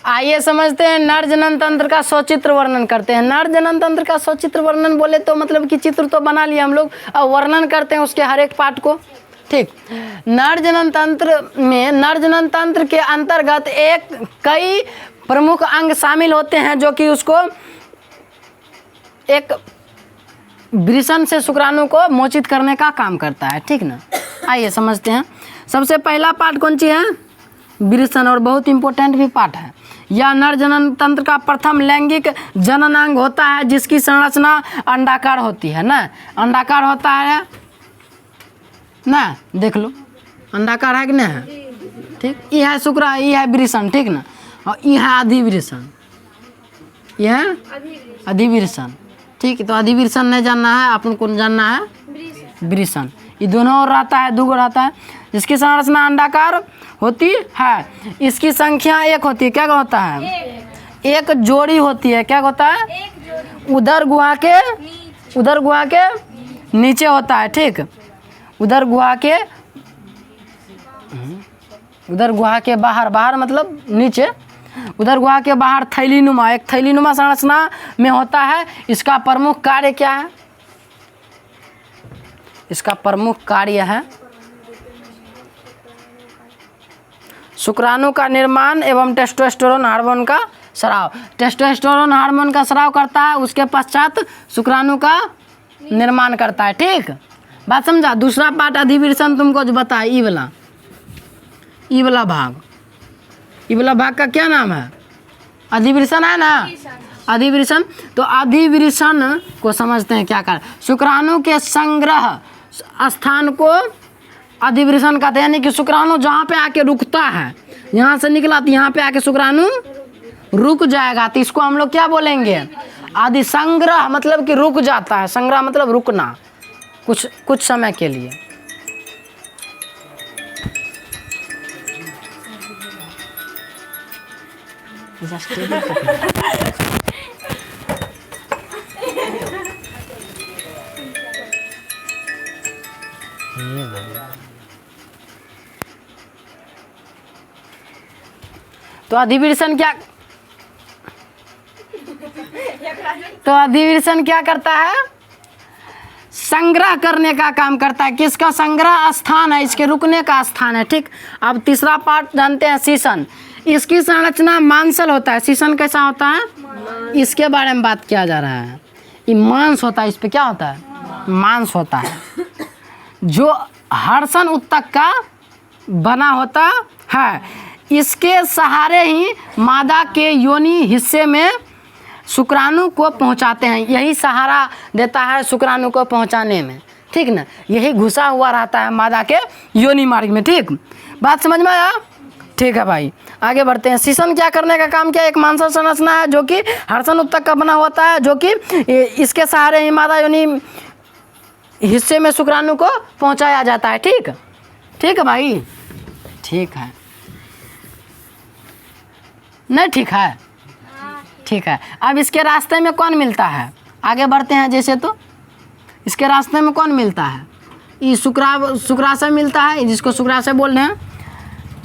आइए समझते हैं नर जनन तंत्र का सचित्र वर्णन करते हैं। नर जनन तंत्र का सचित्र वर्णन बोले तो मतलब कि चित्र तो बना लिया हम लोग, अब वर्णन करते हैं उसके हर एक पार्ट को। ठीक, नर जनन तंत्र में नर जनन तंत्र के अंतर्गत कई प्रमुख अंग शामिल होते हैं जो कि उसको एक वृषण से शुक्राणु को मोचित करने का काम करता है। ठीक ना, आइए समझते हैं। सबसे पहला पार्ट कौन सी है? वृषण, और बहुत इंपॉर्टेंट भी पार्ट है। यह नर जनन तंत्र का प्रथम लैंगिक जननांग होता है जिसकी संरचना अंडाकार होती है ना, अंडाकार होता है ना, देख लो अंडाकार है कि नहीं है। ठीक, यह है शुक्र, यह है वृषण, ठीक ना, और यह है अधिवृषण, यह है अधिवृषण। ठीक, तो अधिवृषण नहीं जानना है, अपन को जानना है वृषण। ये दोनों और रहता है, दो रहता है, जिसकी संरचना अंडाकार होती है। इसकी संख्या एक होती है, क्या होता है? एक जोड़ी होती है, क्या होता है? उदर गुहा के नीचे होता है। ठीक, उदर गुहा के बाहर मतलब नीचे, उदर गुहा के बाहर थैलीनुमा, एक थैलीनुमा संरचना में होता है। इसका प्रमुख कार्य क्या है? इसका प्रमुख कार्य है शुक्राणु का निर्माण एवं टेस्टोस्टेरोन हार्मोन का स्राव। टेस्टोस्टेरोन हार्मोन का स्राव करता है, उसके पश्चात शुक्राणु का निर्माण करता है। ठीक, बात समझा। दूसरा पार्ट अधिवृषण तुमको जो बताया, ई वाला भाग का क्या नाम है? अधिवृषण है ना, अधिवृषण। तो अधिवृषण को समझते हैं क्या कर, शुक्राणु के संग्रह स्थान को अधिवृषण कहते हैं, यानी कि शुक्राणु जहाँ पे आके रुकता है, यहाँ से निकला तो यहाँ पे आके शुक्राणु रुक जाएगा, तो इसको हम लोग क्या बोलेंगे? आदि संग्रह, मतलब कि रुक जाता है, संग्रह मतलब रुकना कुछ समय के लिए। तो अधिवृषण क्या करता है? संग्रह करने का काम करता है। किसका संग्रह स्थान है? इसके रुकने का स्थान है। ठीक, अब तीसरा पार्ट जानते हैं, शीशन। इसकी संरचना मांसल होता है। शीशन कैसा होता है? इसके बारे में बात किया जा रहा है। ये मांस होता है, इस पे क्या होता है? मांस होता है, जो हर्षण उत्तक का बना होता है। इसके सहारे ही मादा के योनि हिस्से में शुक्राणु को पहुंचाते हैं। यही सहारा देता है शुक्राणु को पहुंचाने में। ठीक ना, यही घुसा हुआ रहता है मादा के योनि मार्ग में। ठीक, बात समझ में आया? ठीक है भाई, आगे बढ़ते हैं। शीशन क्या करने का काम किया? एक मांसल संरचना है जो कि हर्षण उत्तक का बना होता है, जो कि इसके सहारे ही मादा योनि हिस्से में शुक्राणु को पहुंचाया जाता है। ठीक, ठीक है भाई, ठीक है, नहीं ठीक है? ठीक है। अब इसके रास्ते में कौन मिलता है? आगे बढ़ते हैं जैसे, तो इसके रास्ते में कौन मिलता है? ये शुक्राशय मिलता है, जिसको शुक्राशय बोल रहे हैं।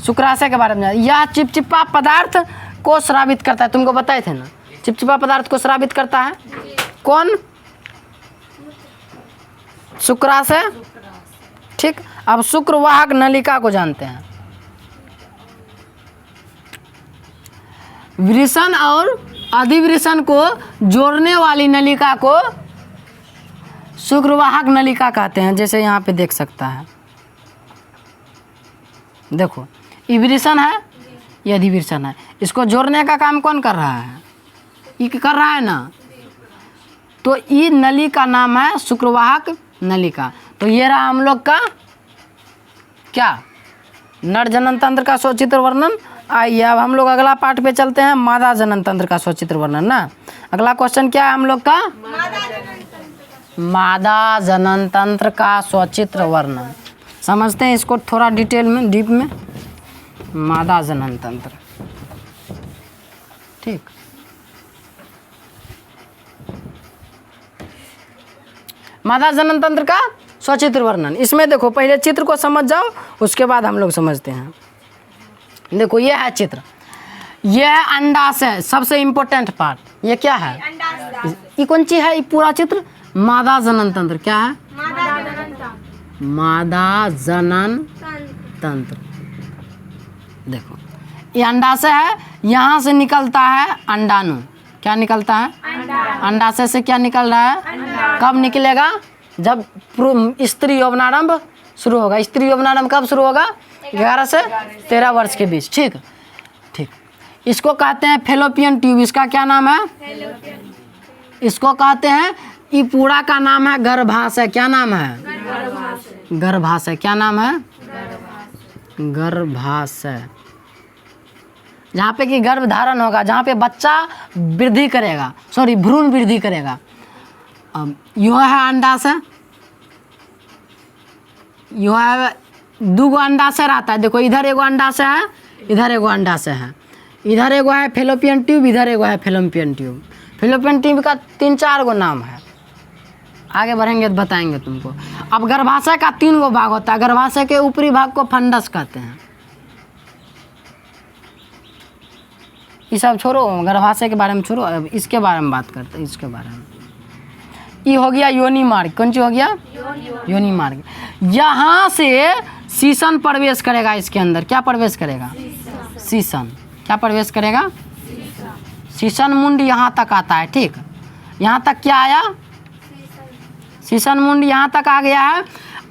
शुक्राशय के बारे में, यह चिपचिपा पदार्थ को स्रावित करता है। तुमको बताए थे ना, चिपचिपा पदार्थ को स्रावित करता है कौन? शुक्राशय। ठीक, अब शुक्रवाहक नलिका को जानते हैं। वृषण और अधिवृषण को जोड़ने वाली नलिका को शुक्रवाहक नलिका कहते हैं। जैसे यहाँ पे देख सकता है, देखो ये वृषण है, ये अधिवृषण है। इसको जोड़ने का काम कौन कर रहा है? ये कर रहा है ना, तो ये नली का नाम है शुक्रवाहक नलिका। तो ये रहा हम लोग का क्या, नर जनन तंत्र का सचित्र वर्णन। आइए अब हम लोग अगला पार्ट पे चलते हैं, मादा जनन तंत्र का सचित्र वर्णन ना। अगला क्वेश्चन क्या है हम लोग का? मादा जनन तंत्र का सचित्र वर्णन। समझते हैं इसको थोड़ा डिटेल में, डीप में। मादा जनन तंत्र, ठीक, मादा जनन तंत्र का सचित्र वर्णन। इसमें देखो, पहले चित्र को समझ जाओ, उसके बाद हम लोग समझते हैं। देखो ये है चित्र, ये है अंडाशय, सबसे इम्पोर्टेंट पार्ट। ये क्या है? ये कौन सी है? ये पूरा चित्र मादा जनन तंत्र। क्या है? मादा जनन तंत्र। देखो ये अंडाशय है, यहाँ से निकलता है अंडाणु। क्या निकलता है? अंडाशय से क्या निकल रहा है? कब निकलेगा? जब स्त्री यौवनारंभ शुरू होगा। स्त्री यौवनारंभ कब शुरू होगा? 11 से 13 वर्ष के बीच। ठीक ठीक। इसको कहते हैं फैलोपियन ट्यूब। इसका क्या नाम है? इसको कहते हैं, ये पूरा का नाम है गर्भाशय। क्या नाम है? गर्भाशय। क्या नाम है? गर्भाशय। जहाँ पे कि गर्भ धारण होगा, जहाँ पे बच्चा वृद्धि करेगा, सॉरी भ्रूण वृद्धि करेगा। अब यह है अंडाशय। यह है दो अंडाशय रहता है। देखो इधर एगो अंडाशय है, इधर एगो अंडाशय है। इधर एगो है फैलोपियन ट्यूब, इधर एगो है फैलोपियन ट्यूब। फैलोपियन ट्यूब का 3-4 गो नाम है, आगे बढ़ेंगे तो बताएंगे तुमको। अब गर्भाशय का 3 गो भाग होता है। गर्भाशय के ऊपरी भाग को फंडस कहते हैं। ये सब छोड़ो, गर्भाशय के बारे में छोड़ो, अब इसके बारे में बात करते हैं। इसके बारे में ये हो गया योनि मार्ग। कौन सी हो गया? योनि मार्ग। यहाँ से सीसन प्रवेश करेगा इसके अंदर। क्या प्रवेश करेगा? सीसन। क्या प्रवेश करेगा? सीसन मुंड यहाँ तक आता है। ठीक, यहाँ तक क्या आया? सीसन मुंड यहाँ तक आ गया है।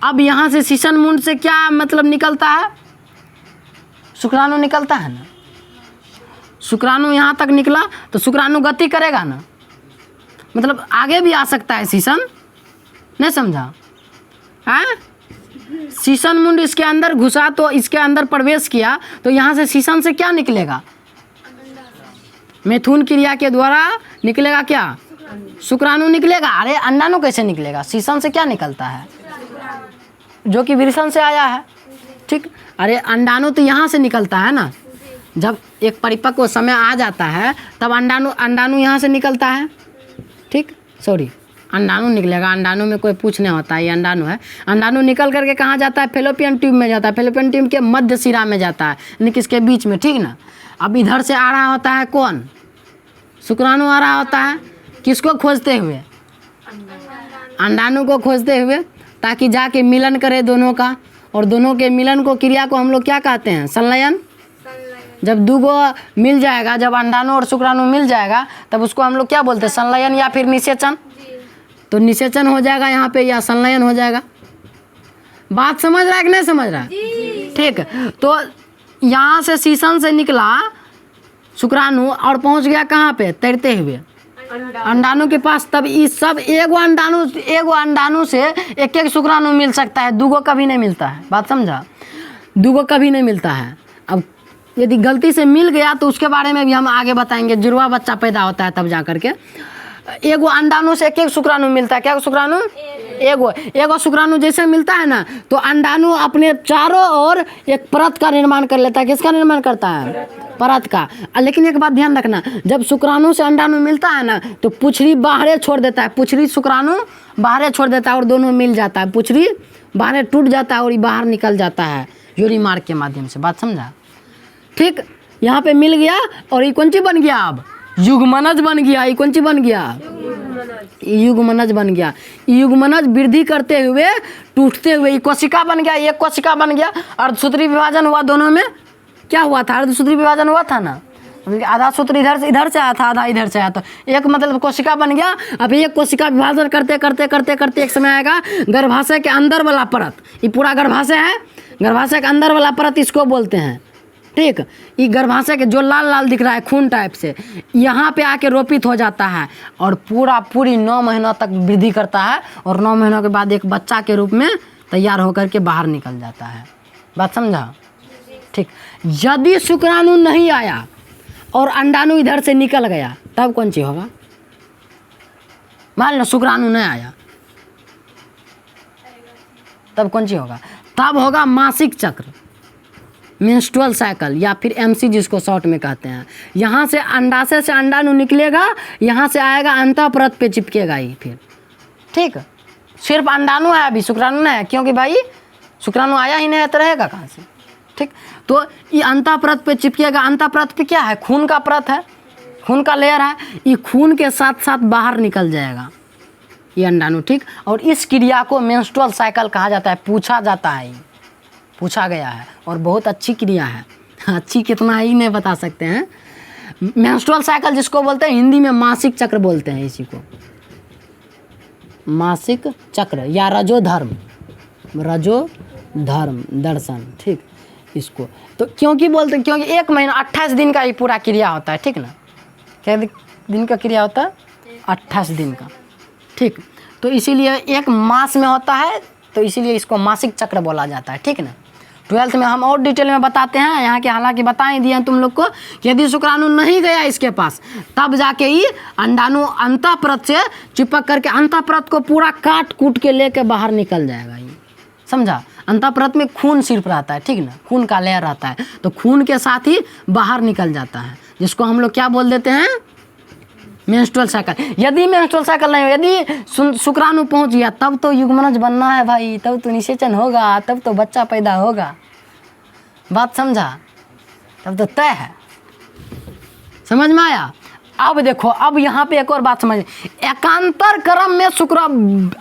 अब यहाँ से सीसन मुंड से क्या मतलब निकलता है? शुक्राणु निकलता है ना। शुक्राणु यहाँ तक निकला तो शुक्राणु गति करेगा ना, मतलब आगे भी आ सकता है सीसन। नहीं समझा? है सीसन मुंड इसके अंदर घुसा तो इसके अंदर प्रवेश किया तो यहाँ से सीसन से क्या निकलेगा? मैथुन क्रिया के द्वारा निकलेगा क्या? शुक्राणु निकलेगा। अरे अंडाणु कैसे निकलेगा? सीसन से क्या निकलता है? जो कि वृषण से आया है। ठीक, अरे अंडाणु तो यहाँ से निकलता है ना। जब एक परिपक्व समय आ जाता है तब अंडाणु यहाँ से निकलता है। ठीक, सॉरी अंडाणु निकलेगा। अंडाणु में कोई पूछ नहीं होता है, ये अंडाणु है। अंडाणु निकल करके कहाँ जाता है? फैलोपियन ट्यूब में जाता है। फैलोपियन ट्यूब के मध्य शिरा में जाता है, यानी किसके बीच में। ठीक ना। अब इधर से आ रहा होता है कौन? शुक्राणु आ रहा होता है। किसको खोजते हुए? अंडाणु को खोजते हुए, ताकि जाके मिलन करे दोनों का। और दोनों के मिलन को क्रिया को हम लोग क्या कहते हैं? संलयन। जब दो गो मिल जाएगा, जब अंडाणु और शुक्राणु मिल जाएगा तब उसको हम लोग क्या बोलते हैं? संलयन या फिर निषेचन। तो निषेचन हो जाएगा यहाँ पे या संलयन हो जाएगा। बात समझ रहा है कि नहीं समझ रहा है? ठीक, तो यहाँ से सीसन से निकला शुक्राणु और पहुँच गया कहाँ पे? तैरते हुए अंडाणु के पास। तब इस सब एगो अंडाणु से एक शुक्राणु मिल सकता है, दूगो कभी नहीं मिलता है। बात समझा? दूगो कभी नहीं मिलता है। अब यदि गलती से मिल गया तो उसके बारे में भी हम आगे बताएंगे। जुड़वा बच्चा पैदा होता है तब जा करके एगो अंडाणु से एक शुक्राणु मिलता है। क्या शुक्राणु? एगो शुक्राणु जैसे मिलता है ना, तो अंडाणु अपने चारों ओर एक परत का निर्माण कर लेता है। किसका निर्माण करता है? परत का। लेकिन एक बात ध्यान रखना, जब शुक्राणु से अंडाणु मिलता है ना तो पुछड़ी बाहर छोड़ देता है। पुछड़ी शुक्राणु बाहर छोड़ देता है और दोनों मिल जाता है। पुछड़ी बाहर टूट जाता है और ये बाहर निकल जाता है योनि मार्ग के माध्यम से। बात समझा? ठीक, यहाँ पे मिल गया और ये कौन सी बन गया? अब युग्मनज बन गया। ये कौन सी बन गया? युग्मनज बन गया। युग्मनज वृद्धि करते हुए टूटते हुए ये कोशिका बन गया। एक कोशिका बन गया। अर्धसूत्री विभाजन हुआ दोनों में। क्या हुआ था? अर्धसूत्री विभाजन हुआ था ना। आधा सूत्र इधर से आया था, आधा इधर से आया था। एक मतलब कोशिका बन गया। अब एक कोशिका विभाजन करते करते करते करते एक समय आएगा गर्भाशय के अंदर वाला परत। ये पूरा गर्भाशय है, गर्भाशय के अंदर वाला परत इसको बोलते हैं। ठीक, ये गर्भाशय के जो लाल लाल दिख रहा है खून टाइप से, यहाँ पे आके रोपित हो जाता है और पूरी 9 महीनों तक वृद्धि करता है और 9 महीनों के बाद एक बच्चा के रूप में तैयार होकर के बाहर निकल जाता है। बात समझा? ठीक, यदि शुक्राणु नहीं आया और अंडाणु इधर से निकल गया तब कौन सी होगा? मान लो शुक्राणु नहीं आया तब कौन सी होगा? तब होगा मासिक चक्र, मेंस्ट्रुअल साइकिल या फिर एमसी जिसको शॉर्ट में कहते हैं। यहाँ से अंडाशय से अंडाणु निकलेगा, यहाँ से आएगा अंतः परत पे चिपकेगा ही फिर। ठीक, सिर्फ अंडाणु है, अभी शुक्राणु नहीं है, क्योंकि भाई शुक्राणु आया ही नहीं है तो रहेगा कहाँ से? ठीक। तो ये अंतःपरत पे चिपकेगा, अंतःपरत पे क्या है, खून का परत है, खून का लेयर है, ये खून के साथ साथ बाहर निकल जाएगा ये अंडाणु, ठीक। और इस क्रिया को मेंस्ट्रुअल साइकिल कहा जाता है, पूछा जाता है, पूछा गया है और बहुत अच्छी क्रिया है, अच्छी कितना ही नहीं बता सकते हैं। मेंस्ट्रुअल साइकिल जिसको बोलते हैं हिंदी में मासिक चक्र बोलते हैं, इसी को मासिक चक्र या रजोधर्म, रजोधर्म दर्शन, ठीक। इसको तो क्योंकि बोलते हैं, क्योंकि 1 महीना 28 दिन का ये पूरा क्रिया होता है, ठीक ना। क्या दिन का क्रिया होता है, 28 दिन का, ठीक। तो इसीलिए 1 मास में होता है, तो इसीलिए इसको मासिक चक्र बोला जाता है, ठीक ना। 12th में हम और डिटेल में बताते हैं, यहाँ के हालांकि बता ही दिए हैं तुम लोग को, यदि शुक्राणु नहीं गया इसके पास तब जाके ये अंडाणु अंतःपरत से चिपक करके अंतःपरत को पूरा काट कूट के लेके बाहर निकल जाएगा, ये समझा। अंतःपरत में खून सिर्फ रहता है, ठीक ना, खून का लेयर रहता है, तो खून के साथ ही बाहर निकल जाता है, जिसको हम लोग क्या बोल देते हैं, मेंस्ट्रुअल साइकिल। यदि मेंस्ट्रुअल साइकिल नहीं हो, यदि शुक्राणु पहुंच गया तब तो युग्मनज बनना है भाई, तब तो निषेचन होगा, तब तो बच्चा पैदा होगा, बात समझा, तब तो तय है, समझ में आया। अब देखो, अब यहाँ पे एक और बात समझ, एकांतर क्रम में शुक्र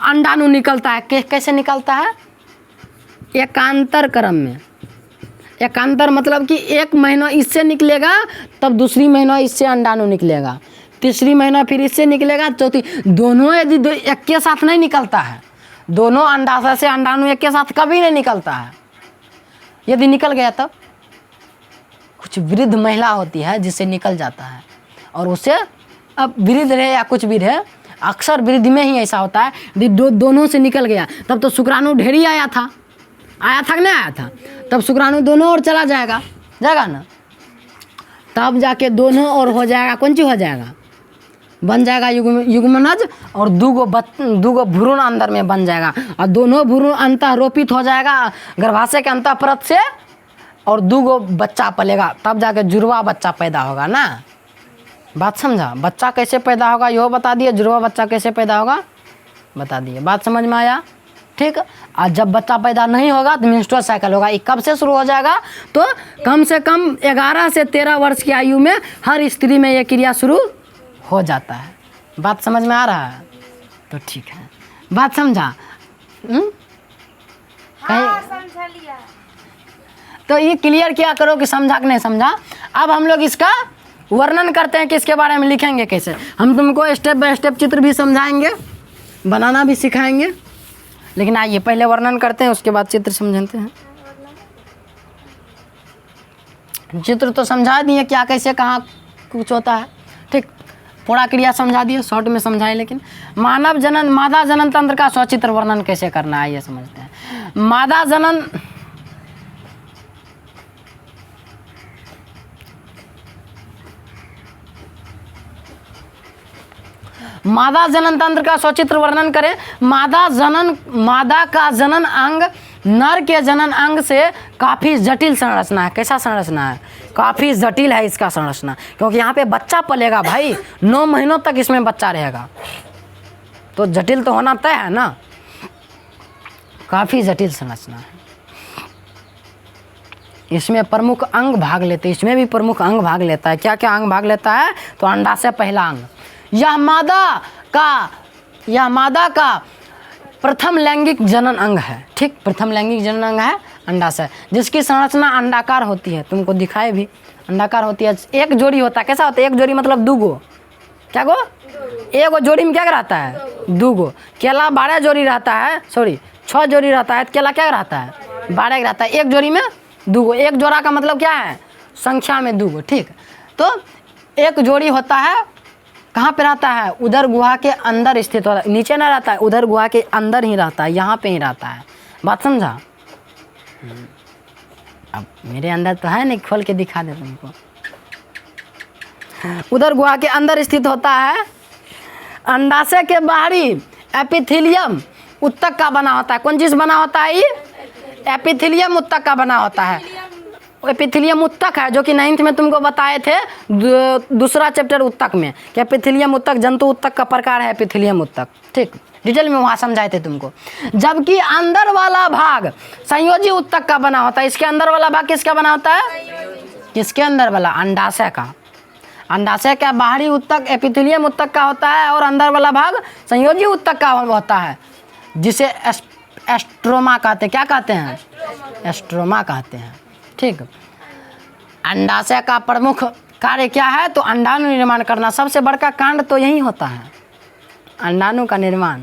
अंडाणु निकलता है, कैसे निकलता है, एकांतर क्रम में। एकांतर मतलब कि 1 महीना इससे निकलेगा, तब दूसरी महीना इससे अंडाणु निकलेगा, तीसरी महीना फिर इससे निकलेगा, चौथी, दोनों यदि एक के साथ नहीं निकलता है, दोनों अंडाशय से अंडाणु एक के साथ कभी नहीं निकलता है। यदि निकल गया तब कुछ वृद्ध महिला होती है जिससे निकल जाता है, और उससे अब वृद्ध रहे या कुछ भी रहे, अक्सर वृद्ध में ही ऐसा होता है, यदि दोनों से निकल गया तब तो शुक्राणु ढेरी आया था कि नहीं आया था, तब शुक्राणु दोनों ओर चला जाएगा ना, तब जाके दोनों ओर हो जाएगा, कौन चीज हो जाएगा, बन जाएगा युग्मनज, और दूगो भ्रूण अंदर में बन जाएगा, और दोनों भ्रूण अंतःरोपित हो जाएगा गर्भाशय के अंतःपरत से, और दूगो बच्चा पलेगा, तब जाके जुड़वा बच्चा पैदा होगा ना, बात समझा। बच्चा कैसे पैदा होगा यो बता दिए, जुड़वा बच्चा कैसे पैदा होगा बता दिए, बात समझ में आया, ठीक। और जब बच्चा पैदा नहीं होगा तो मेंस्ट्रुअल साइकिल होगा। ये कब से शुरू हो जाएगा, तो कम से कम 11 से 13 वर्ष की आयु में हर स्त्री में ये क्रिया शुरू हो जाता है, बात समझ में आ रहा है, तो ठीक है, बात समझा। हाँ, समझ लिया। तो ये क्लियर किया करो कि समझा कि नहीं समझा। अब हम लोग इसका वर्णन करते हैं कि इसके बारे में लिखेंगे कैसे। हम तुमको स्टेप बाय स्टेप चित्र भी समझाएंगे, बनाना भी सिखाएंगे, लेकिन आइए पहले वर्णन करते हैं, उसके बाद चित्र समझते हैं। चित्र तो समझा दिए क्या कैसे कहाँ कुछ होता है, ठीक। पूरा क्रिया समझा दिए, शॉर्ट में समझाए, लेकिन मानव जनन मादा जनन तंत्र का सचित्र वर्णन कैसे करना है ये समझते हैं। मादा जनन तंत्र का सचित्र वर्णन करें। मादा का जनन अंग नर के जनन अंग से काफ़ी जटिल संरचना है। कैसा संरचना है, काफ़ी जटिल है इसका संरचना, क्योंकि यहाँ पे बच्चा पलेगा भाई, 9 महीनों तक इसमें बच्चा रहेगा, तो जटिल तो होना तय है ना, काफ़ी जटिल संरचना है। इसमें प्रमुख अंग भाग लेते हैं, इसमें भी प्रमुख अंग भाग लेता है। क्या क्या अंग भाग लेता है, तो अंडा से पहला अंग, यह मादा का प्रथम लैंगिक जनन अंग है, ठीक। प्रथम लैंगिक जनन अंग है अंडाशय, जिसकी संरचना अंडाकार होती है, तुमको दिखाए भी अंडाकार होती है। एक जोड़ी होता है, कैसा होता है, एक जोड़ी मतलब दूगो, क्या गो, एक जोड़ी में क्या रहता है, दूगो। केला 12 जोड़ी रहता है, 6 जोड़ी रहता है, केला क्या रहता है, 12 रहता है, एक जोड़ी में दूगो। एक जोड़ा का मतलब क्या है, संख्या में दूगो, ठीक। तो एक जोड़ी होता है, कहाँ पे रहता है, उदर गुहा के अंदर स्थित होता है, नीचे ना रहता है, उदर गुहा के अंदर ही रहता है, यहाँ पे ही रहता है, बात समझा। अब मेरे अंदर तो है नहीं, खोल के दिखा दे तुमको। उदर गुहा के अंदर स्थित होता है। अंडाशय के बाहरी एपिथेलियम उत्तक का बना होता है। कौन चीज़ बना होता है, ये एपिथेलियम उत्तक का बना होता है। एपिथेलियम उत्तक है, जो कि 9th में तुमको बताए थे दूसरा चैप्टर उत्तक में कि एपिथेलियम उत्तक जंतु उत्तक का प्रकार है एपिथेलियम उत्तक, ठीक, डिटेल में वहाँ समझाए थे तुमको। जबकि अंदर वाला भाग संयोजी उत्तक का बना होता है। इसके अंदर वाला भाग किसका बना होता है? किसके अंदर वाला? अंडाशय का। अंडाशय का बाहरी उत्तक एपिथेलियम उत्तक का होता है और अंदर वाला भाग संयोजी उत्तक का होता है, जिसे एस्ट्रोमा कहते हैं। क्या कहते हैं? एस्ट्रोमा कहते हैं, ठीक। अंडाशय का प्रमुख कार्य क्या है? तो अंडाणु निर्माण करना। सबसे बड़का कांड तो यही होता है, अंडाणु का निर्माण,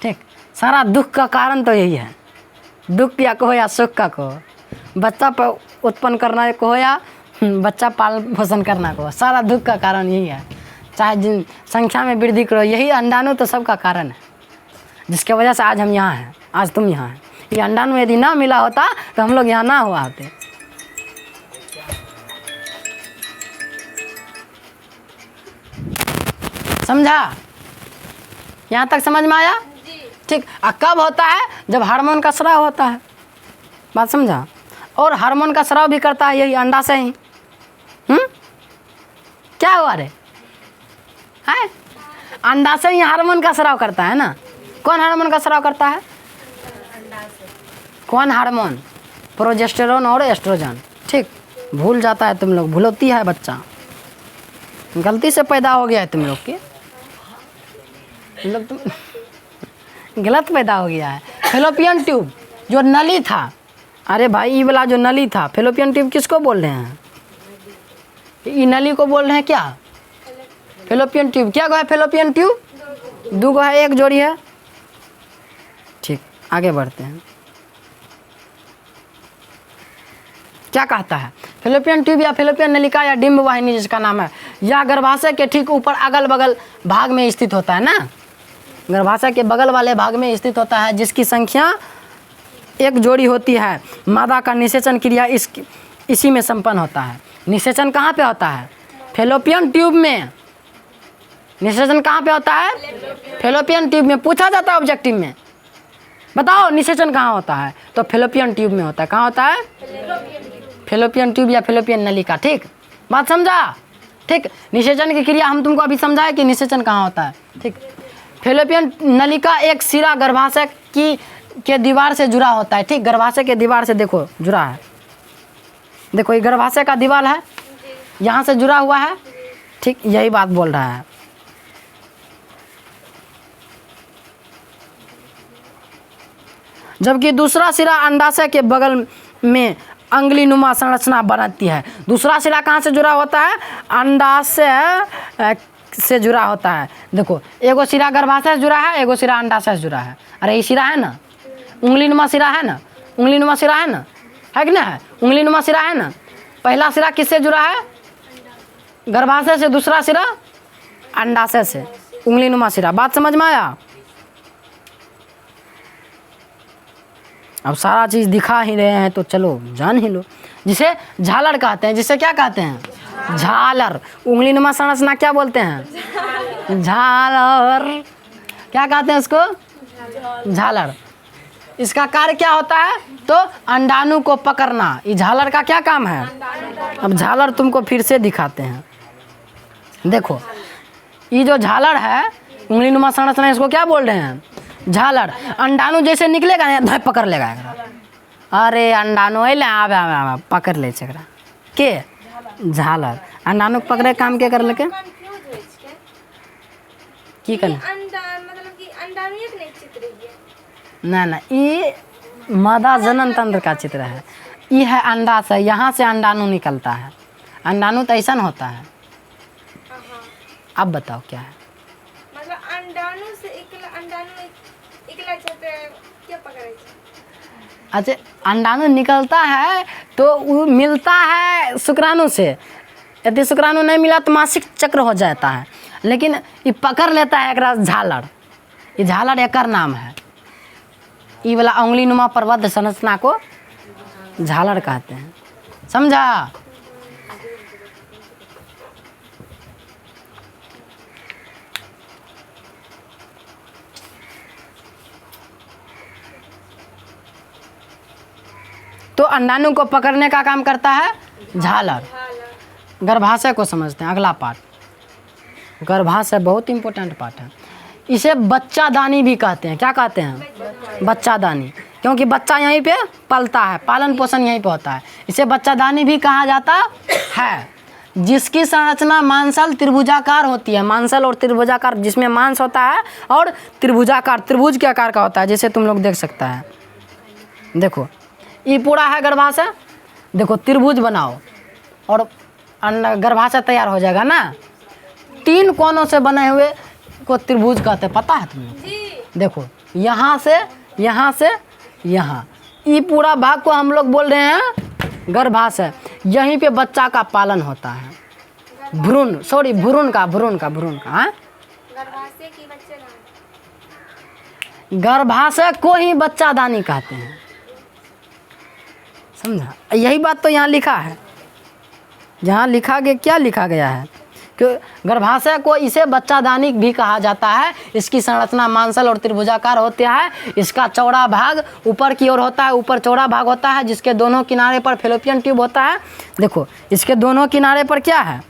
ठीक। सारा दुख का कारण तो यही है, दुख या कहो या सुख का कहो, बच्चा पर उत्पन्न करना कहो या बच्चा पाल पोषण करना कहो, सारा दुख का कारण यही है। चाहे जिन संख्या में वृद्धि करो, यही अंडाणु तो सबका कारण है, जिसके वजह से आज हम यहाँ हैं, आज तुम यहाँ हैं। ये अंडाणु यदि ना मिला होता तो हम लोग यहाँ ना हुआ होते। समझा? यहाँ तक समझ में आया? ठीक। कब होता है? जब हार्मोन का स्राव होता है। बात समझा? और हार्मोन का स्राव भी करता है यही अंडाशय ही। क्या हुआ रे? है अंडाशय ही हार्मोन का स्राव करता है ना। कौन हार्मोन का स्राव करता है? कौन हार्मोन? प्रोजेस्टेरोन और एस्ट्रोजन, ठीक। भूल जाता है तुम लोग, भूलती है बच्चा, गलती से पैदा हो गया है तुम लोग के, मतलब तुम गलत पैदा हो गया है। फेलोपियन ट्यूब जो नली था, अरे भाई ये वाला जो नली था, फेलोपियन ट्यूब किसको बोल रहे हैं? ये नली को बोल रहे हैं क्या? Fallopian tube. क्या गो है फेलोपियन ट्यूब? दो गो है, एक जोड़ी है, ठीक। आगे बढ़ते हैं। क्या कहता है? फेलोपियन ट्यूब या फेलोपियन नलिका या डिम्ब वाहिनी जिसका नाम है, यह गर्भाशय के ठीक ऊपर अगल बगल भाग में स्थित होता है ना। गर्भाशय के बगल वाले भाग में स्थित होता है, जिसकी संख्या एक जोड़ी होती है। मादा का निषेचन क्रिया इसी में संपन्न होता है। निषेचन कहाँ पे होता है? फेलोपियन ट्यूब में। निषेचन कहाँ पे होता है? फेलोपियन ट्यूब में। पूछा जाता है ऑब्जेक्टिव में, बताओ निषेचन कहाँ होता है? तो फेलोपियन ट्यूब में होता है। कहाँ होता है? फेलोपियन ट्यूब या फेलोपियन नलिका, ठीक। बात समझा? ठीक। निषेचन की क्रिया हम तुमको अभी समझाए कि निषेचन कहाँ होता है, ठीक। फेलोपियन नलिका एक सिरा गर्भाशय के दीवार से जुड़ा होता है, ठीक। गर्भाशय के दीवार से देखो जुड़ा है, देखो ये गर्भाशय का दीवार है, यहाँ से जुड़ा हुआ है, ठीक। यही बात बोल रहा है। जबकि दूसरा सिरा अंडाशय के बगल में अंगुलीनुमा संरचना बनाती है। दूसरा सिरा कहाँ से जुड़ा होता है? अंडाशय से जुड़ा होता है। देखो एगो सिरा गर्भाशय से जुड़ा है, एगो सिरा अंडाशय से जुड़ा है। अरे ये सिरा है ना, उंगलीनुमा सिरा है ना, उंगलीनुमा सिरा है ना, है कि ना? है उंगलीनुमा सिरा है ना। पहला सिरा किससे जुड़ा है? गर्भाशय से। दूसरा सिरा अंडाशय से, उंगलीनुमा सिरा। बात समझ में आया? अब सारा चीज़ दिखा ही रहे हैं तो चलो जान ही लो। जिसे झालर कहते हैं, जिसे क्या कहते हैं? झालर। उंगलीनुमा संरचना क्या बोलते हैं? झालर। क्या कहते हैं उसको? झालर। इसका कार्य क्या होता है? तो अंडाणु को पकड़ना। ये झालर का क्या काम है? अब झालर तुमको फिर से दिखाते हैं। देखो ये जो झालर है उंगलीनुमा संरचना, इसको क्या बोल रहे हैं? झालर। अंडाणु जैसे निकलेगा ना, धर पकड़ लेगा एकरा। अरे अंडाणु अइले आवे पकड़ ले छे एकरा के झालर। अंडाणु पकड़े काम के कर लेके की कर मतलब कि अंडाणु एक नहीं चित्र है ना ना, ये मादा जनन तंत्र का चित्र है। ये है अंडाशय, यहाँ से अंडाणु निकलता है। अंडाणु तो ऐसा होता है। अब बताओ क्या है? मतलब अंडाणु से अंडाणु एकला क्षेत्र क्या पकड़े? अच्छा, अंडाणु निकलता है तो वो मिलता है शुक्राणु से। यदि शुक्राणु नहीं मिला तो मासिक चक्र हो जाता है, लेकिन ये पकड़ लेता है एकरा झालर। ये झालर एकर नाम है। ये वाला उंगलीनुमा प्रबद्ध संरचना को झालर कहते हैं। समझा? तो तो अंडाणु को पकड़ने का काम करता है झालर। गर्भाशय को समझते हैं, अगला पार्ट। गर्भाशय बहुत इंपॉर्टेंट पार्ट है। इसे बच्चादानी भी कहते हैं। क्या कहते हैं? बच्चादानी, क्योंकि बच्चा यहीं पे पलता है, पालन पोषण यहीं पे होता है। इसे बच्चादानी भी कहा जाता है, जिसकी संरचना मांसल त्रिभुजाकार होती है। मांसल और त्रिभुजाकार, जिसमें मांस होता है और त्रिभुजाकार, त्रिभुज के आकार का होता है, जैसे तुम लोग देख सकता है। देखो ये पूरा है गर्भाशय, देखो त्रिभुज बनाओ और गर्भाशय तैयार हो जाएगा ना। 3 कोनों से बने हुए को त्रिभुज कहते हैं, पता है तुम्हें? देखो यहाँ से यहाँ, ये पूरा भाग को हम लोग बोल रहे हैं गर्भाशय। यहीं पे बच्चा का पालन होता है। भ्रूण का हाँ? गर्भाशय की बच्चेदानी, गर्भाशय को ही बच्चादानी कहते हैं, समझा? यही बात तो यहाँ लिखा है। यहाँ लिखा गया, क्या लिखा गया है कि गर्भाशय को इसे बच्चादानी भी कहा जाता है। इसकी संरचना मांसल और त्रिभुजाकार होती है। इसका चौड़ा भाग ऊपर की ओर होता है, ऊपर चौड़ा भाग होता है, जिसके दोनों किनारे पर फैलोपियन ट्यूब होता है। देखो इसके दोनों किनारे पर क्या है?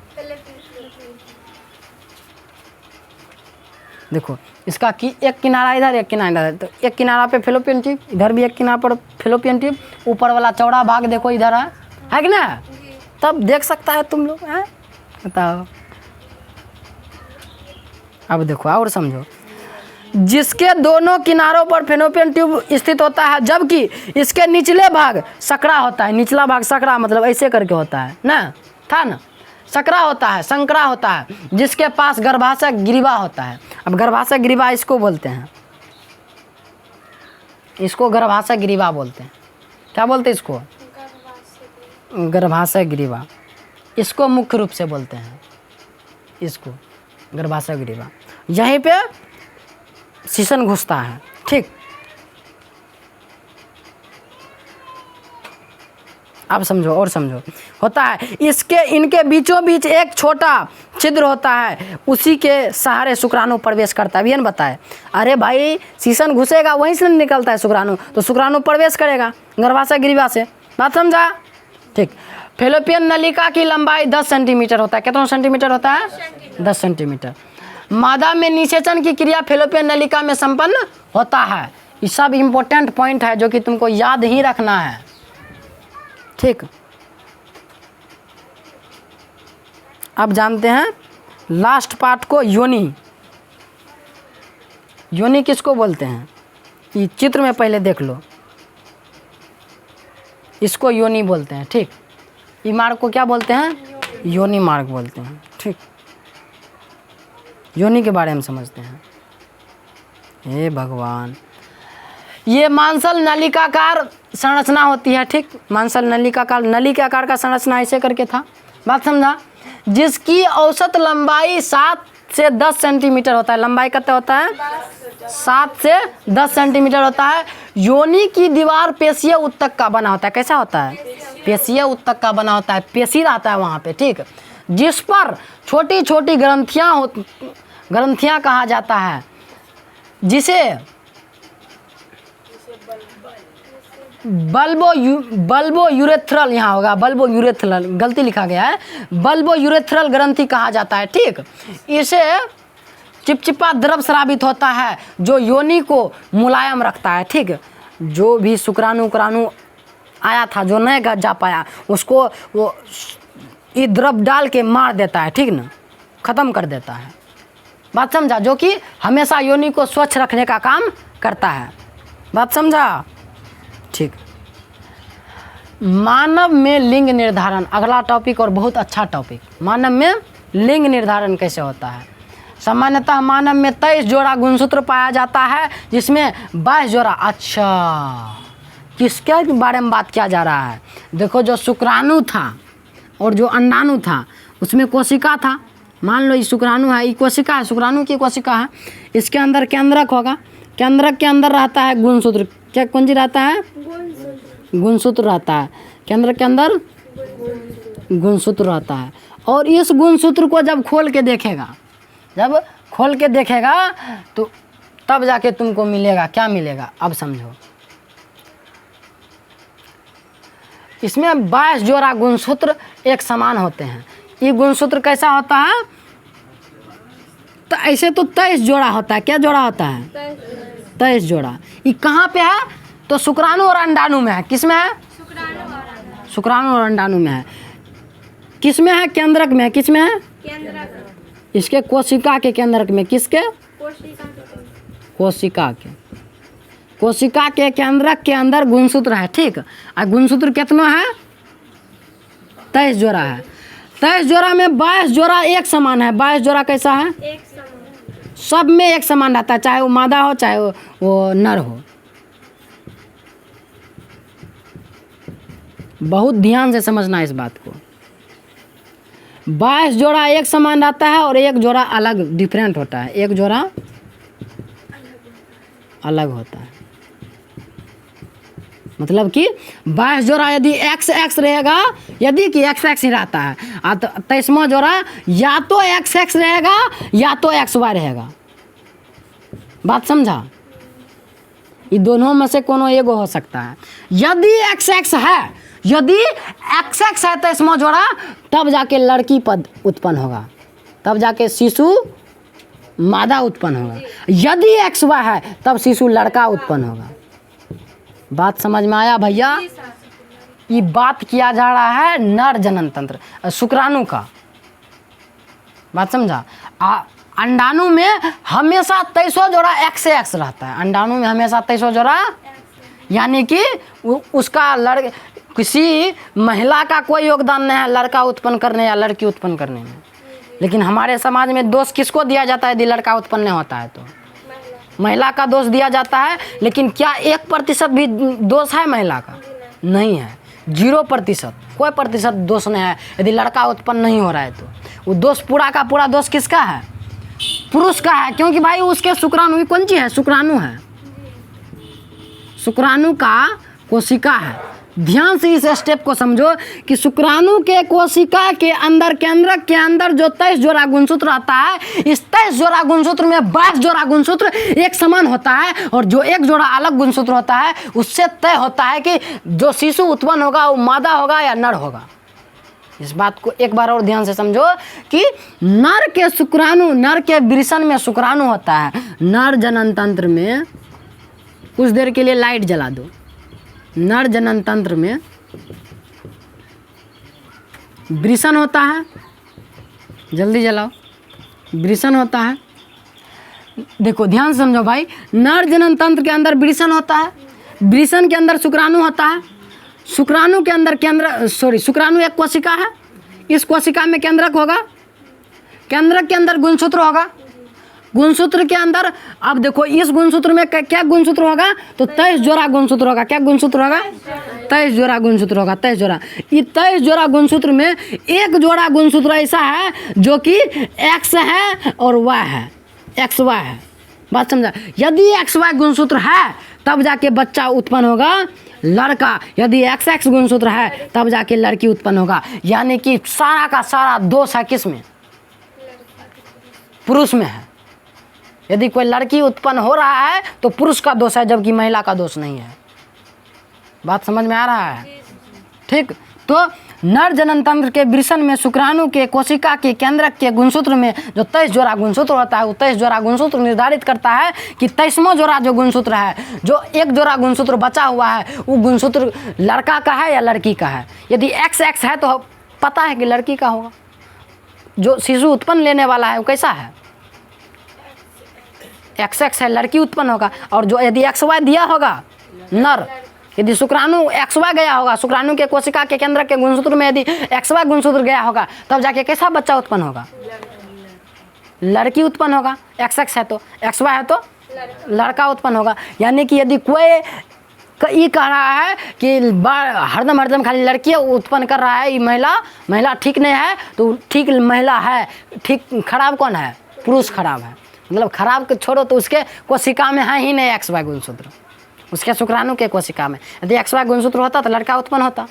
देखो इसका एक किनारा इधर, एक किनारा इधर, तो एक किनारा पे फैलोपियन ट्यूब, इधर भी एक किनारा पर फैलोपियन ट्यूब। ऊपर वाला चौड़ा भाग देखो इधर है कि ना? तब देख सकता है तुम लोग, हैं? बताओ। अब देखो और समझो, जिसके दोनों किनारों पर फैलोपियन ट्यूब स्थित होता है, जबकि इसके निचले भाग सकरा होता है। निचला भाग सकरा मतलब ऐसे करके होता है ना, था ना? सकरा होता है, संकरा होता है, जिसके पास गर्भाशय ग्रीवा होता है। अब गर्भाशय ग्रीवा इसको बोलते हैं, इसको गर्भाशय ग्रीवा बोलते हैं। क्या बोलते हैं इसको? गर्भाशय ग्रीवा। इसको मुख्य रूप से बोलते हैं, इसको गर्भाशय ग्रीवा। यहीं पे शीशन घुसता है, ठीक? अब समझो और समझो, होता है इसके इनके बीचों बीच एक छोटा छिद्र होता है, उसी के सहारे शुक्राणु प्रवेश करता है। ना बताए, अरे भाई शीशन घुसेगा वहीं से निकलता है शुक्राणु, तो शुक्राणु प्रवेश करेगा गर्भाशय ग्रीवा से। बात समझा? ठीक। फैलोपियन नलिका की लंबाई 10 सेंटीमीटर होता है। कितना सेंटीमीटर होता है? 10 सेंटीमीटर। मादा में निषेचन की क्रिया फैलोपियन नलिका में संपन्न होता है। ये सब इम्पोर्टेंट पॉइंट है जो कि तुमको याद ही रखना है, ठीक? अब जानते हैं लास्ट पार्ट को, योनि। योनि किसको बोलते हैं? ये चित्र में पहले देख लो, इसको योनि बोलते हैं, ठीक? ये मार्ग को क्या बोलते हैं? योनि मार्ग बोलते हैं, ठीक? योनि के बारे में समझते हैं। हे भगवान, ये मांसल नलिकाकार संरचना होती है, ठीक? मांसल नलिकाकार, नली के आकार का संरचना ऐसे करके था। बात समझा? जिसकी औसत लंबाई 7 से 10 सेंटीमीटर होता है। लंबाई कितना होता है? 7 से 10 सेंटीमीटर होता है। योनि की दीवार पेशीय ऊतक का बना होता है। कैसा होता है? पेशीय ऊतक का बना होता है, पेशी रहता है वहाँ पे, ठीक? जिस पर छोटी छोटी ग्रंथियाँ कहा जाता है, जिसे बल्बो यूरेथ्रल, यहाँ होगा बल्बो यूरेथ्रल, गलती लिखा गया है, बल्बो यूरेथ्रल ग्रंथि कहा जाता है, ठीक? इसे चिपचिपा द्रव स्रावित होता है जो योनि को मुलायम रखता है, ठीक? जो भी शुक्राणु आया था जो नहीं जा पाया, उसको वो ये द्रव डाल के मार देता है, ठीक ना? ख़त्म कर देता है। बात समझा? जो कि हमेशा योनि को स्वच्छ रखने का काम करता है। बात समझा? ठीक। मानव में लिंग निर्धारण, अगला टॉपिक और बहुत अच्छा टॉपिक। मानव में लिंग निर्धारण कैसे होता है? सामान्यतः मानव में 23 जोड़ा गुणसूत्र पाया जाता है, जिसमें 22 जोड़ा। अच्छा, किसके बारे में बात किया जा रहा है? देखो, जो शुक्राणु था और जो अंडाणु था उसमें कोशिका था। मान लो ये शुक्राणु है, ये कोशिका है, शुक्राणु की कोशिका है। इसके अंदर केंद्रक होगा, केंद्रक के अंदर रहता है गुणसूत्र। क्या कुंजी रहता है? गुणसूत्र रहता है। केंद्रक के अंदर गुणसूत्र रहता है। और इस गुणसूत्र को जब खोल के देखेगा तो तब जाके तुमको मिलेगा, क्या मिलेगा? अब समझो। इसमें 22 जोड़ा गुणसूत्र एक समान होते हैं। ये गुणसूत्र कैसा होता है? तो ऐसे तो 23 जोड़ा होता है। क्या जोड़ा होता है? 23 जोड़ा। ये कहाँ पे है? तो शुक्राणु और अंडाणु में है। किस में है? शुक्राणु और अंडाणु में है। किस में है? केंद्रक में है। किस में है? इसके कोशिका के केंद्रक में। किसके? कोशिका के। कोशिका के केंद्रक के अंदर गुणसूत्र है, ठीक। और गुणसूत्र कितना है? 23 जोड़ा है। 23 जोड़ा में 22 जोड़ा एक समान है। 22 जोड़ा कैसा है? सब में एक समान रहता है, चाहे वो मादा हो चाहे वो नर हो। बहुत ध्यान से समझना इस बात को। 22 जोड़ा एक समान रहता है और एक जोड़ा अलग डिफरेंट होता है। एक जोड़ा अलग होता है। मतलब कि 22 जोड़ा यदि एक्स एक्स रहेगा, यदि कि एक्स एक्स ही रहता है, तो 23वां जोड़ा या तो एक्स एक्स रहेगा या तो एक्स वाई रहेगा। बात समझा? ये दोनों में से कोनो एगो हो सकता है। यदि एक्स एक्स है, यदि एक्स एक्स है 23वां जोड़ा, तब जाके लड़की पद उत्पन्न होगा, तब जाके शिशु मादा उत्पन्न होगा। यदि एक्स वाई है तब शिशु लड़का उत्पन्न होगा। बात समझ में आया भैया? ये बात किया जा रहा है नर जनन तंत्र शुक्राणु का। बात समझा? अंडाणु में हमेशा 23 जोड़ा एक्स एक्स रहता है। अंडाणु में हमेशा 23 जोड़ा, यानी कि उसका किसी महिला का कोई योगदान नहीं है लड़का उत्पन्न करने या लड़की उत्पन्न करने में। लेकिन हमारे समाज में दोष किसको दिया जाता है यदि लड़का उत्पन्न नहीं होता है? तो महिला का दोष दिया जाता है। लेकिन क्या 1% भी दोष है महिला का? नहीं है। 0%, कोई प्रतिशत दोष नहीं है यदि लड़का उत्पन्न नहीं हो रहा है। तो वो दोष पूरा का पूरा दोष किसका है? पुरुष का है, क्योंकि भाई उसके शुक्राणु कौन सी है? शुक्राणु है। शुक्राणु का कोशिका है। ध्यान से इस स्टेप को समझो कि शुक्राणु के कोशिका के अंदर केंद्रक के अंदर जो 23 जोड़ा गुणसूत्र आता है, इस 23 जोड़ा गुणसूत्र में 22 जोड़ा गुणसूत्र एक समान होता है और जो एक जोड़ा अलग गुणसूत्र होता है उससे तय होता है कि जो शिशु उत्पन्न होगा वो मादा होगा या नर होगा। इस बात को एक बार और ध्यान से समझो कि नर के शुक्राणु, नर के वृषण में शुक्राणु होता है। नर जनन तंत्र में कुछ देर के लिए लाइट जला दो। नर जनन तंत्र में वृषण होता है, जल्दी जलाओ। वृषण होता है, देखो ध्यान से समझो भाई। नर जनन तंत्र के अंदर वृषण होता है, वृषण के अंदर शुक्राणु होता है, शुक्राणु के अंदर शुक्राणु एक कोशिका है। इस कोशिका में केंद्रक होगा, केंद्रक के अंदर गुणसूत्र होगा, गुणसूत्र के अंदर अब देखो इस गुणसूत्र में क्या गुणसूत्र होगा? तो 23 जोड़ा गुणसूत्र होगा। क्या गुणसूत्र होगा? 23 जोड़ा गुणसूत्र होगा। 23 जोड़ा। ये 23 जोड़ा गुणसूत्र में एक जोड़ा गुणसूत्र ऐसा है जो कि एक्स है और वाई है, एक्स वाई है। बात समझा? यदि एक्स वाई गुणसूत्र है तब जाके बच्चा उत्पन्न होगा लड़का, यदि एक्स एक्स गुणसूत्र है तब जाके लड़की उत्पन्न होगा। यानी कि सारा का सारा दोष है किस में? पुरुष में है। यदि कोई लड़की उत्पन्न हो रहा है तो पुरुष का दोष है, जबकि महिला का दोष नहीं है। बात समझ में आ रहा है? ठीक। तो नर जनन तंत्र के वृषण में शुक्राणु के कोशिका के केंद्रक के गुणसूत्र में जो 23 जोड़ा गुणसूत्र होता है, वो 23 जोड़ा गुणसूत्र निर्धारित करता है कि 23वां जोड़ा जो गुणसूत्र है, जो एक जोड़ा गुणसूत्र बचा हुआ है, वो गुणसूत्र लड़का का है या लड़की का है। यदि एक्स एक्स है तो पता है कि लड़की का होगा। जो शिशु उत्पन्न लेने वाला है वो कैसा है? एक्स एक्स है, लड़की उत्पन्न होगा। और जो यदि एक्स वाई दिया होगा नर, यदि शुक्राणु एक्स वाई गया होगा, शुक्राणु के कोशिका के केंद्र के गुणसूत्र में यदि एक्स वाई गुणसूत्र गया होगा, तब जाके कैसा बच्चा उत्पन्न होगा? लड़की उत्पन्न होगा। एक्स एक्स है तो, एक्स वाई है तो लड़का उत्पन्न होगा। यानी कि यदि कोई ये कह रहा है कि हरदम खाली लड़की उत्पन्न कर रहा है, ये महिला ठीक नहीं है, तो ठीक महिला है, ठीक खराब कौन है? पुरुष खराब है। मतलब खराब को छोड़ो तो उसके कोशिका में है ही नहीं एक्स वाई गुणसूत्र, उसके शुक्राणु के कोशिका में। यदि एक्स वाई गुणसूत्र होता तो लड़का उत्पन्न होता।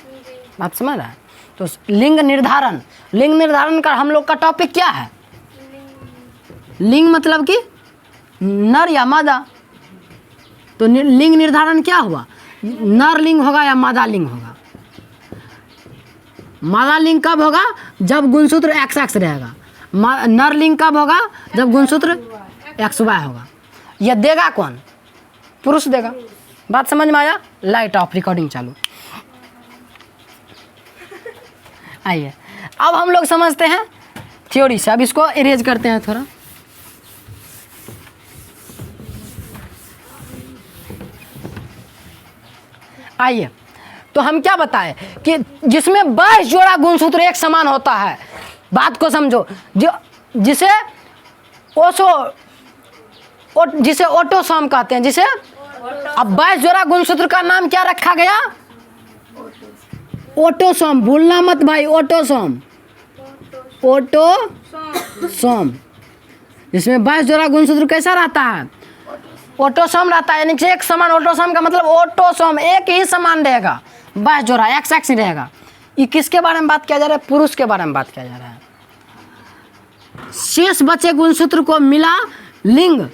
बात समझ रहा है? तो लिंग निर्धारण का हम लोग का टॉपिक क्या है? लिंग मतलब कि नर या मादा। तो लिंग निर्धारण क्या हुआ? नर लिंग होगा या मादा लिंग होगा? मादा लिंग कब होगा? जब गुणसूत्र एक्स एक्स रहेगा। नर लिंग कब होगा? जब गुणसूत्र एक्स वाई होगा। यह देगा कौन? पुरुष देगा। बात समझ में आया? लाइट ऑफ, रिकॉर्डिंग चालू। आइए अब हम लोग समझते हैं थ्योरी से। अब इसको इरेज करते हैं थोड़ा। आइए तो हम क्या बताएं कि जिसमें 22 जोड़ा गुणसूत्र एक समान होता है। बात को समझो। जिसे ऑटोसोम कहते हैं। जिसे अब 22 जोड़ा गुणसूत्र का नाम क्या रखा गया? ऑटोसोम। भूलना मत भाई, ऑटोसोम। ऑटोसोम। इसमें 22 जोड़ा गुणसूत्र कैसा रहता है? ऑटोसोम रहता है, यानी कि एक समान। ऑटोसोम का मतलब ऑटोसोम एक ही समान रहेगा। 22 जोड़ा एक्स एक्स ही रहेगा। ये किसके बारे में बात किया जा रहा है? पुरुष के बारे में बात किया जा रहा है। शेष बचे गुणसूत्र को मिला लिंग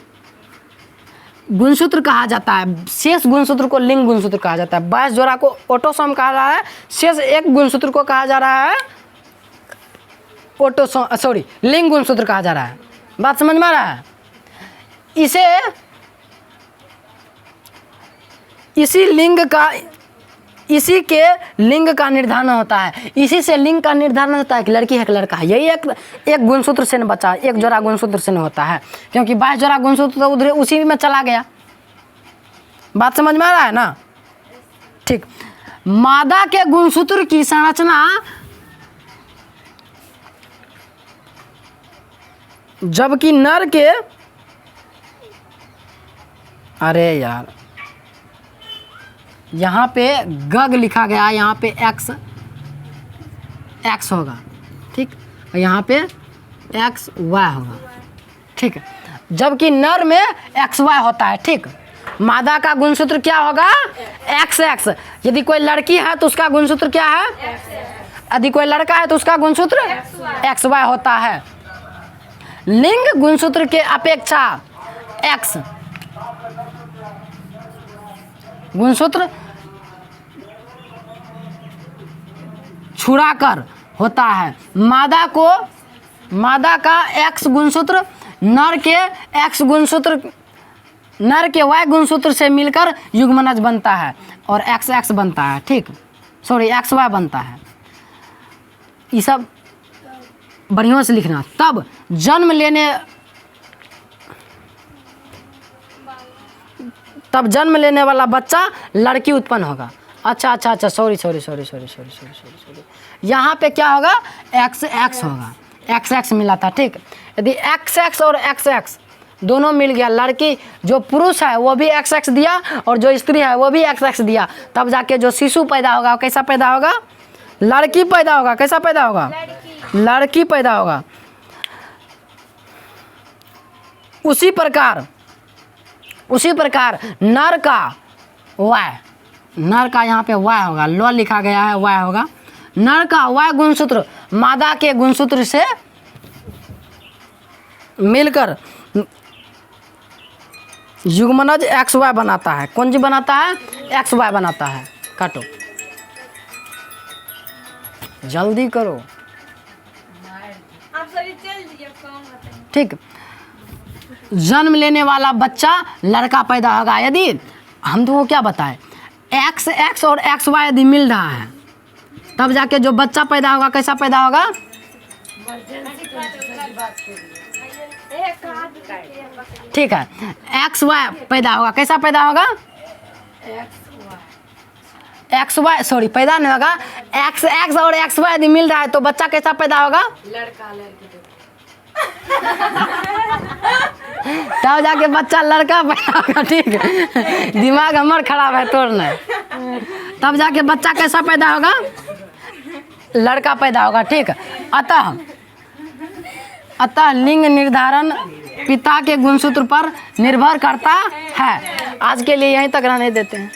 गुणसूत्र कहा जाता है। शेष गुणसूत्र को लिंग गुणसूत्र कहा जाता है। 22 जोड़ा को ऑटोसोम कहा जा रहा है। शेष एक गुणसूत्र को कहा जा रहा है लिंग गुणसूत्र कहा जा रहा है। बात समझ में आ रहा है? इसी के लिंग का निर्धारण होता है। इसी से लिंग का निर्धारण होता है कि लड़की है कि लड़का है। यही एक गुणसूत्र से न बचा, एक जोड़ा गुणसूत्र से न होता है, क्योंकि 22 जोड़ा गुणसूत्र तो उधर उसी में चला गया। बात समझ में आ रहा है ना? ठीक। मादा के गुणसूत्र की संरचना जबकि नर के, अरे यार यहाँ पे गग लिखा गया, यहाँ पे एक्स होगा। ठीक, यहाँ पे एक्स वाई होगा। ठीक है, जबकि नर में एक्स वाई होता है। ठीक, मादा का गुणसूत्र क्या होगा? X x. यदि कोई लड़की है तो उसका गुणसूत्र क्या है? यदि कोई लड़का है तो उसका गुणसूत्र एक्स वाई होता है। लिंग गुणसूत्र के अपेक्षा एक्स गुणसूत्र छुड़ाकर होता है। मादा का एक्स गुणसूत्र नर के वाई गुणसूत्र से मिलकर युग्मनज बनता है और एक्स एक्स बनता है। ठीक, एक्स वाई बनता है। ये सब बढ़िया से लिखना। तब जन्म लेने वाला बच्चा लड़की उत्पन्न होगा। अच्छा, सॉरी। यहाँ पे क्या होगा? एक्स एक्स होगा। एक्स एक्स मिला था। ठीक, यदि एक्स एक्स और एक्स एक्स दोनों मिल गया, लड़की जो पुरुष है वो भी एक्स एक्स दिया और जो स्त्री है वो भी एक्स एक्स दिया, तब जाके जो शिशु पैदा होगा कैसा पैदा होगा? लड़की पैदा होगा। कैसा पैदा होगा? लड़की पैदा होगा। उसी प्रकार नर का यहाँ पे वाई होगा, लो लिखा गया है, वाई होगा। नर का वाई गुणसूत्र मादा के गुणसूत्र से मिलकर युग्मनज एक्स वाई बनाता है। कौन जी बनाता है? एक्स वाई बनाता है। काटो, जल्दी करो। आप सभी चल दीजिए, काम होता है। ठीक, जन्म लेने वाला बच्चा लड़का पैदा होगा। यदि हम तुमको क्या बताएं, एक्स एक्स और एक्स वाई यदि मिल रहा है तब जाके जो बच्चा पैदा होगा कैसा पैदा होगा? ठीक है, एक्स वाई पैदा होगा। कैसा पैदा होगा? एक्स वाई पैदा नहीं होगा। एक्स एक्स और एक्स वाई यदि मिल रहा है तो बच्चा कैसा पैदा होगा? लड़का लड़की। तब जाके बच्चा लड़का पैदा होगा। ठीक है, दिमाग हमार खराब है तोड़ नहीं। तब जाके बच्चा कैसा पैदा होगा? लड़का पैदा होगा। ठीक, अतः लिंग निर्धारण पिता के गुणसूत्र पर निर्भर करता है। आज के लिए यहीं तक रहने देते हैं।